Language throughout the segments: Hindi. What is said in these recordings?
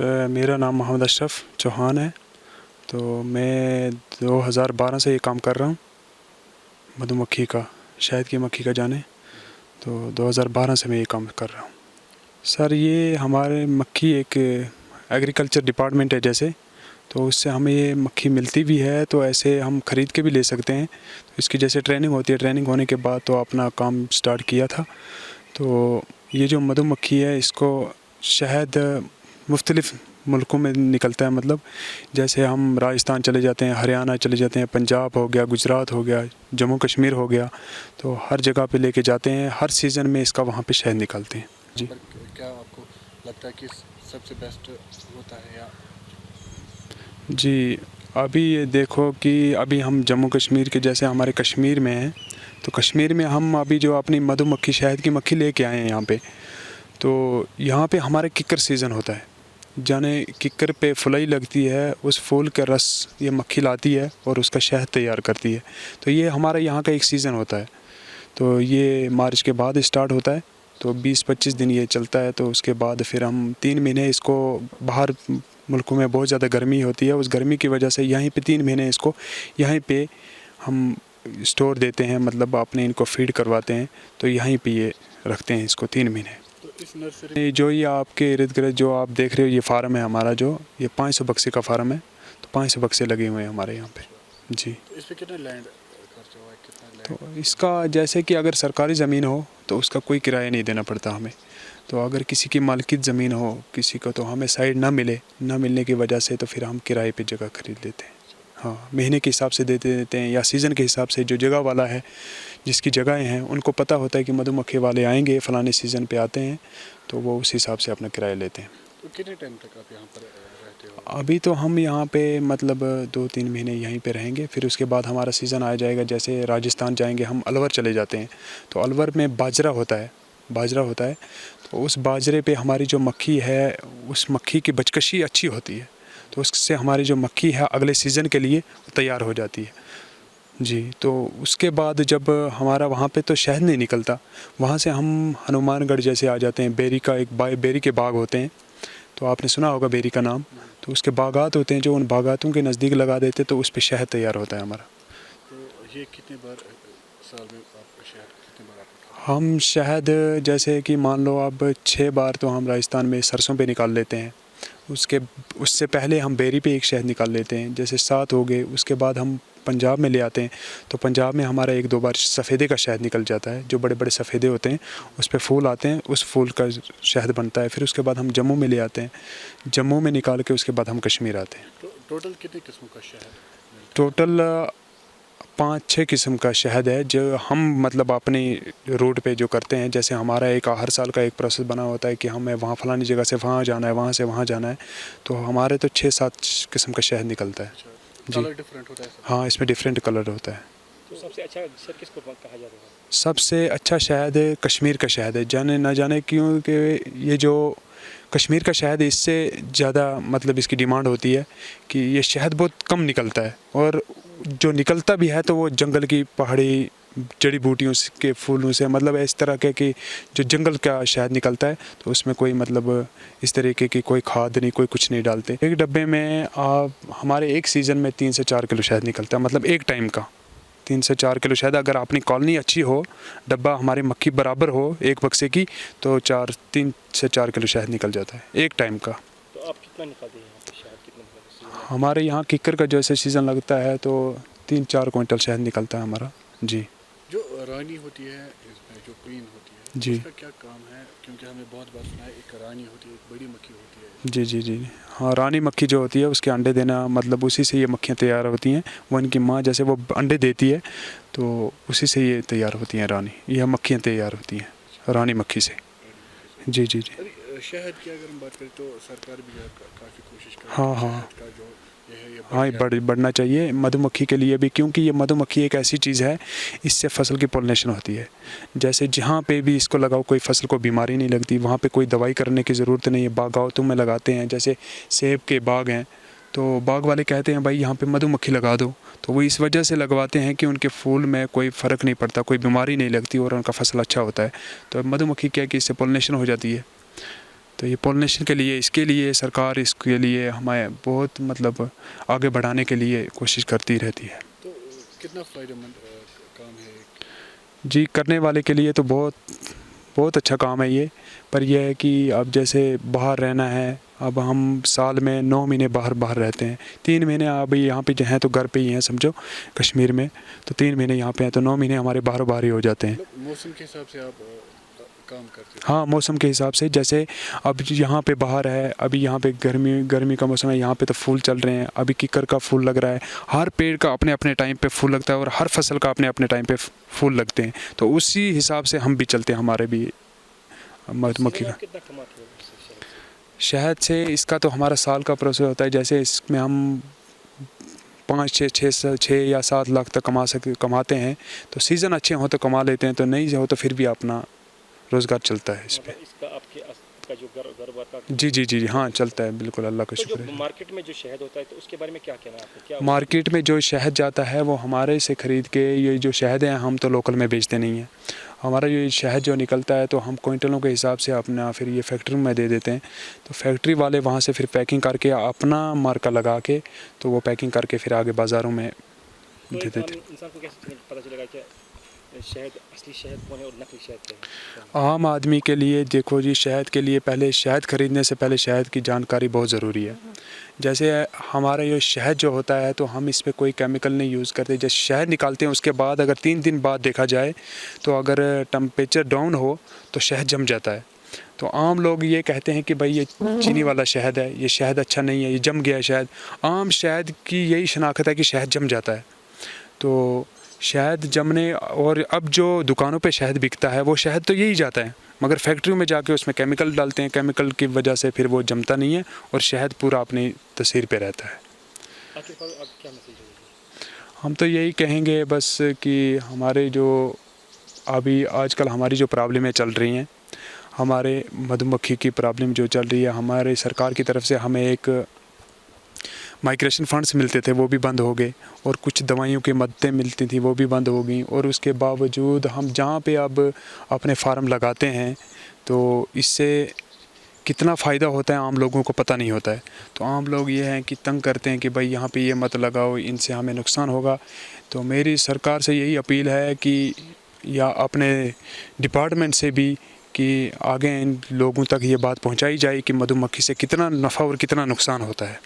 सर मेरा नाम मोहम्मद अशरफ चौहान है। तो मैं 2012 से ये काम कर रहा हूँ मधुमक्खी का, शहद की मक्खी का जाने। तो 2012 से मैं ये काम कर रहा हूँ। सर ये हमारे मक्खी एक एग्रीकल्चर डिपार्टमेंट है जैसे, तो उससे हमें ये मक्खी मिलती भी है, तो ऐसे हम ख़रीद के भी ले सकते हैं। तो इसकी जैसे ट्रेनिंग होती है, ट्रेनिंग होने के बाद तो अपना काम स्टार्ट किया था। तो ये जो मधुमक्खी है इसको शहद मुख्तलिफ़ मुल्कों में निकलता है, मतलब जैसे हम राजस्थान चले जाते हैं, हरियाणा चले जाते हैं, पंजाब हो गया, गुजरात हो गया, जम्मू कश्मीर हो गया, तो हर जगह पे लेके जाते हैं। हर सीज़न में इसका वहाँ पे शहद निकालते हैं जी। क्या आपको लगता है कि सबसे बेस्ट होता है या? जी अभी ये देखो कि अभी हम जम्मू कश्मीर के जैसे हमारे कश्मीर में हैं, तो कश्मीर में हम अभी जो अपनी मधुमक्खी शहद की मक्खी लेके आए हैं यहाँ पे, तो यहाँ पे हमारे किक्कर सीज़न होता है। जाने किक्कर पे फुलाई लगती है, उस फूल का रस ये मक्खी लाती है और उसका शहद तैयार करती है। तो ये हमारा यहाँ का एक सीज़न होता है। तो ये मार्च के बाद स्टार्ट होता है, तो 20-25 दिन ये चलता है। तो उसके बाद फिर हम 3 महीने इसको, बाहर मुल्कों में बहुत ज़्यादा गर्मी होती है, उस गर्मी की वजह से यहीं पे 3 महीने इसको यहीं पे हम स्टोर देते हैं, मतलब अपने इनको फीड करवाते हैं। तो यहीं पे ये रखते हैं इसको 3 महीने। तो इस नर्सरी जो ये आपके इर्द गिर्द जो आप देख रहे हो, ये फार्म है हमारा, जो ये 500 बक्से का फार्म है। तो 500 बक्से लगे हुए हैं हमारे यहाँ पे जी। तो इस पे कितना लैंड खर्च हुआ है, कितना लैंड? तो इसका जैसे कि अगर सरकारी ज़मीन हो तो उसका कोई किराया नहीं देना पड़ता हमें। तो अगर किसी की मालिकियत ज़मीन हो किसी को, तो हमें साइड ना मिलने की वजह से तो फिर हम किराए पे जगह खरीद लेते हैं। हाँ, महीने के हिसाब से देते हैं या सीज़न के हिसाब से। जो जगह वाला है, जिसकी जगहें हैं, उनको पता होता है कि मधुमक्खी वाले आएंगे फ़लाने सीज़न पे आते हैं, तो वो उस हिसाब से अपना किराया लेते हैं। तो कितने टाइम तक आप यहाँ पर रहते हो? अभी तो हम यहाँ पे मतलब 2-3 महीने यहीं पे रहेंगे, फिर उसके बाद हमारा सीज़न आ जाएगा। जैसे राजस्थान जाएंगे हम, अलवर चले जाते हैं, तो अलवर में बाजरा होता है। तो उस बाजरे पे हमारी जो मक्खी है, उस मक्खी की बचकशी अच्छी होती है, तो उससे हमारी जो मक्खी है अगले सीज़न के लिए तैयार हो जाती है जी। तो उसके बाद जब हमारा वहाँ पे तो शहद नहीं निकलता, वहाँ से हम हनुमानगढ़ जैसे आ जाते हैं। बेरी के बाग होते हैं, तो आपने सुना होगा बेरी का नाम। तो उसके बागात होते हैं, जो उन बागातों के नज़दीक लगा देते, तो उस पे शहद तैयार होता है हमारा। तो ये कितने बार साल में आप शहद कितने बार आप? हम शहद जैसे कि मान लो अब 6 बार तो हम राजस्थान में सरसों पे निकाल लेते हैं। उससे पहले हम बेरी पे एक शहद निकाल लेते हैं, जैसे 7 हो गए। उसके बाद हम पंजाब में ले आते हैं, तो पंजाब में हमारा 1-2 बार सफ़ेदे का शहद निकल जाता है। जो बड़े बड़े सफ़ेदे होते हैं उस पर फूल आते हैं, उस फूल का शहद बनता है। फिर उसके बाद हम जम्मू में ले आते हैं, जम्मू में निकाल के उसके बाद हम कश्मीर आते हैं। तो टोटल कितने किस्मों का शहद? टोटल 5-6 किस्म का शहद है जो हम मतलब अपनी रूट पे जो करते हैं। जैसे हमारा हर साल का एक प्रोसेस बना होता है कि हमें वहाँ फलानी जगह से वहाँ जाना है, वहाँ से वहाँ जाना है। तो हमारे तो 6-7 किस्म का शहद निकलता है जी। कलर डिफरेंट होता है सब? हाँ, इसमें डिफरेंट कलर होता है। तो सबसे अच्छा शहद किसको कहा जाता है? सबसे अच्छा शहद कश्मीर का शहद है। जाने ना जाने क्यों कि ये जो कश्मीर का शहद है, इससे ज़्यादा मतलब इसकी डिमांड होती है कि ये शहद बहुत कम निकलता है, और जो निकलता भी है तो वो जंगल की पहाड़ी जड़ी बूटियों के फूलों से, मतलब इस तरह के कि जो जंगल का शहद निकलता है, तो उसमें कोई मतलब इस तरीके की कोई खाद नहीं, कोई कुछ नहीं डालते। एक डब्बे में हमारे एक सीज़न में 3 से 4 किलो शहद निकलता है, मतलब एक टाइम का 3 से 4 किलो शहद। अगर अपनी कॉलोनी अच्छी हो, डब्बा हमारी मक्खी बराबर हो एक बक्से की, तो 3 से 4 किलो शहद निकल जाता है एक टाइम का। तो आप कितना निकालते हैं यहाँ पे शहद, कितना निकालते हैं? हमारे यहाँ किक्कर का जैसे सीज़न लगता है तो 3-4 क्विंटल शहद निकलता है हमारा जी। जो रानी होती है इसमें, जो क्वीन होती है जी। उसका क्या काम है? क्योंकि हमें बहुत बार सुना है एक रानी होती है, एक बड़ी मक्खी होती है। जी जी जी हाँ, रानी मक्खी जो होती है उसके अंडे देना, मतलब उसी से ये मक्खियाँ तैयार होती हैं। वो इनकी माँ जैसे वो अंडे देती है, तो उसी से ये तैयार होती हैं रानी, यह मक्खियाँ तैयार होती हैं रानी मक्खी से जी जी जी। अभी शहद की अगर हम बात करें तो सरकार भी काफ़ी कोशिश कर रही है हाँ हाँ शहद का जो ये है ये हाँ, ये बढ़ना चाहिए मधुमक्खी के लिए भी, क्योंकि ये मधुमक्खी एक ऐसी चीज़ है, इससे फसल की पॉलिनेशन होती है। जैसे जहाँ पे भी इसको लगाओ कोई फसल को बीमारी नहीं लगती, वहाँ पे कोई दवाई करने की ज़रूरत नहीं है। बागावतों में लगाते हैं, जैसे सेब के बाग हैं, तो बाग वाले कहते हैं भाई यहाँ पे मधुमक्खी लगा दो, तो वो इस वजह से लगवाते हैं कि उनके फूल में कोई फ़र्क नहीं पड़ता, कोई बीमारी नहीं लगती और उनका फसल अच्छा होता है। तो मधुमक्खी क्या है कि इससे पॉलिनेशन हो जाती है, तो ये पॉलिनेशन के लिए, इसके लिए सरकार इसके लिए हमें बहुत मतलब आगे बढ़ाने के लिए कोशिश करती रहती है। तो कितना फ़ायदेमंद काम है? जी, करने वाले के लिए तो बहुत बहुत अच्छा काम है ये, पर यह है कि अब जैसे बाहर रहना है, अब हम साल में 9 महीने बाहर रहते हैं, 3 महीने अभी यहाँ पे जो हैं तो घर पे ही हैं समझो, कश्मीर में, तो 3 महीने यहाँ पे हैं, तो 9 महीने हमारे बाहर ही हो जाते हैं। मतलब मौसम के हिसाब से आप काम करते हो? हाँ, मौसम के हिसाब से, जैसे अब यहाँ पे बाहर है, अभी यहाँ पे गर्मी का मौसम है, यहाँ पे तो फूल चल रहे हैं, अभी किकर का फूल लग रहा है, हर पेड़ का अपने अपने टाइम पे फूल लगता है और हर फसल का अपने अपने टाइम पे फूल लगते हैं, तो उसी हिसाब से हम भी चलते हैं, हमारे भी मधुमक्खी का। कितना कमाते हो इससे शहद से? शहद से इसका तो हमारा साल का प्रोसेस होता है, जैसे इसमें हम 5 या 7 लाख तक कमाते हैं, तो सीज़न अच्छे हो तो कमा लेते हैं, तो नहीं हो तो फिर भी अपना रोज़गार चलता है इस पे। मतलब इसका आपका जो घर बार का जी, हाँ, चलता है, बिल्कुल, अल्लाह का तो शुक्र जो है। मार्केट में जो शहद होता है तो उसके बारे में क्या कहना है आपको? क्या मार्केट में जो शहद जाता है वो हमारे से ख़रीद के, ये जो शहद है हम तो लोकल में बेचते नहीं हैं, हमारा ये शहद जो निकलता है तो हम क्विंटलों के हिसाब से अपना फिर ये फैक्ट्री में दे देते हैं, तो फैक्ट्री वाले वहाँ से फिर पैकिंग करके अपना मार्का लगा के, तो वो पैकिंग करके फिर आगे बाज़ारों में तो दे देते हैं। इंसान को कैसे पता चलेगा कि शहद असली शहद कौन है और नकली शहद कौन है? आम आदमी के लिए देखो जी, शहद के लिए पहले शहद ख़रीदने से पहले शहद की जानकारी बहुत ज़रूरी है। जैसे हमारा ये शहद जो होता है तो हम इस पे कोई केमिकल नहीं यूज़ करते, जैसे शहद निकालते हैं उसके बाद अगर 3 दिन बाद देखा जाए तो अगर टेम्परेचर डाउन हो तो शहद जम जाता है, तो आम लोग ये कहते हैं कि भाई ये चीनी वाला शहद है, ये शहद अच्छा नहीं है, ये जम गया है शहद। आम शहद की यही शनाख्त है कि शहद जम जाता है, तो शहद जमने, और अब जो दुकानों पे शहद बिकता है वो शहद तो यही जाता है, मगर फैक्ट्रियों में जाके उसमें केमिकल डालते हैं, केमिकल की वजह से फिर वो जमता नहीं है और शहद पूरा अपनी तस्वीर पे रहता है। आखिरकार अब क्या मैसेज होगा? हम तो यही कहेंगे बस कि हमारे जो अभी आजकल हमारी जो प्रॉब्लमें चल रही हैं, हमारे मधुमक्खी की प्रॉब्लम जो चल रही है, हमारे सरकार की तरफ से हमें एक माइग्रेशन फंड्स मिलते थे वो भी बंद हो गए, और कुछ दवाइयों की मददें मिलती थी वो भी बंद हो गई, और उसके बावजूद हम जहाँ पे अब अपने फार्म लगाते हैं तो इससे कितना फ़ायदा होता है आम लोगों को पता नहीं होता है, तो आम लोग ये हैं कि तंग करते हैं कि भाई यहाँ पे ये मत लगाओ, इनसे हमें नुकसान होगा। तो मेरी सरकार से यही अपील है कि या अपने डिपार्टमेंट से भी कि आगे इन लोगों तक ये बात पहुँचाई जाए कि मधुमक्खी से कितना नफ़ा और कितना नुकसान होता है,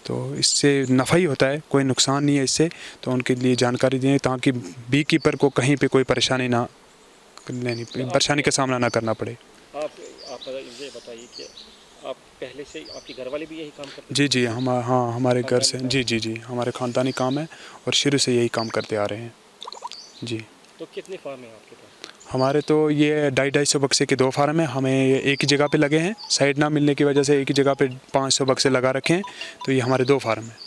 तो इससे नफ़ा ही होता है, कोई नुकसान नहीं है इससे, तो उनके लिए जानकारी दें ताकि बी कीपर को कहीं पे कोई परेशानी परेशानी का सामना ना करना पड़े। आप ये बताइए कि आप पहले से आपके घर वाले भी यही काम करते हैं? जी, हाँ, हमारे घर से जी, हमारे ख़ानदानी काम है और शुरू से यही काम करते आ रहे हैं जी। तो कितने फार्म हैं आपके पास? हमारे तो ये 250 बक्से के 2 फार्म हैं, हमें एक ही जगह पे लगे हैं, साइड ना मिलने की वजह से एक ही जगह पे 500 बक्से लगा रखे हैं, तो ये हमारे 2 फार्म हैं।